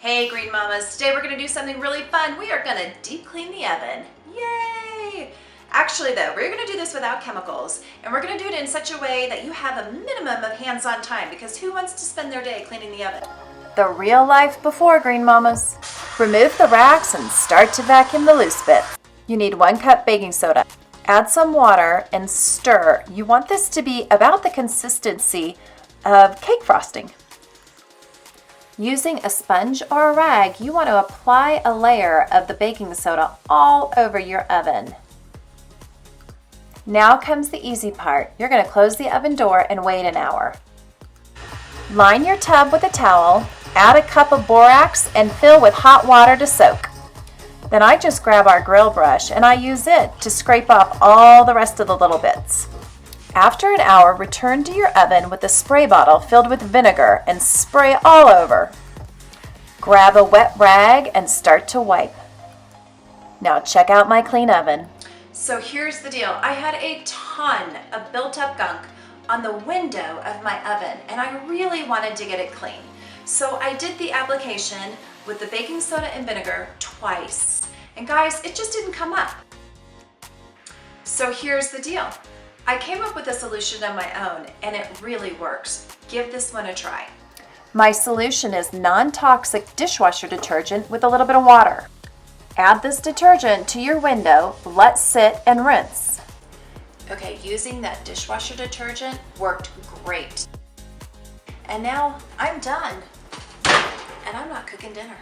Hey Green Mamas, today we're gonna do something really fun. We are gonna deep clean the oven. Yay! Actually though, we're gonna do this without chemicals, and we're gonna do it in such a way that you have a minimum of hands-on time, because who wants to spend their day cleaning the oven? The real life before, Green Mamas. Remove the racks and start to vacuum the loose bits. You need 1 cup baking soda. Add some water and stir. You want this to be about the consistency of cake frosting. Using a sponge or a rag, you want to apply a layer of the baking soda all over your oven. Now comes the easy part. You're going to close the oven door and wait an hour. Line your tub with a towel, add a cup of borax, and fill with hot water to soak. Then I just grab our grill brush and I use it to scrape off all the rest of the little bits. After an hour, return to your oven with a spray bottle filled with vinegar and spray all over. Grab a wet rag and start to wipe. Now check out my clean oven. So here's the deal. I had a ton of built-up gunk on the window of my oven, and I really wanted to get it clean. So I did the application with the baking soda and vinegar twice. And guys, it just didn't come up. So here's the deal. I came up with a solution of my own, and it really works. Give this one a try. My solution is non-toxic dishwasher detergent with a little bit of water. Add this detergent to your window, let sit, and rinse. Okay, using that dishwasher detergent worked great. And now I'm done, and I'm not cooking dinner.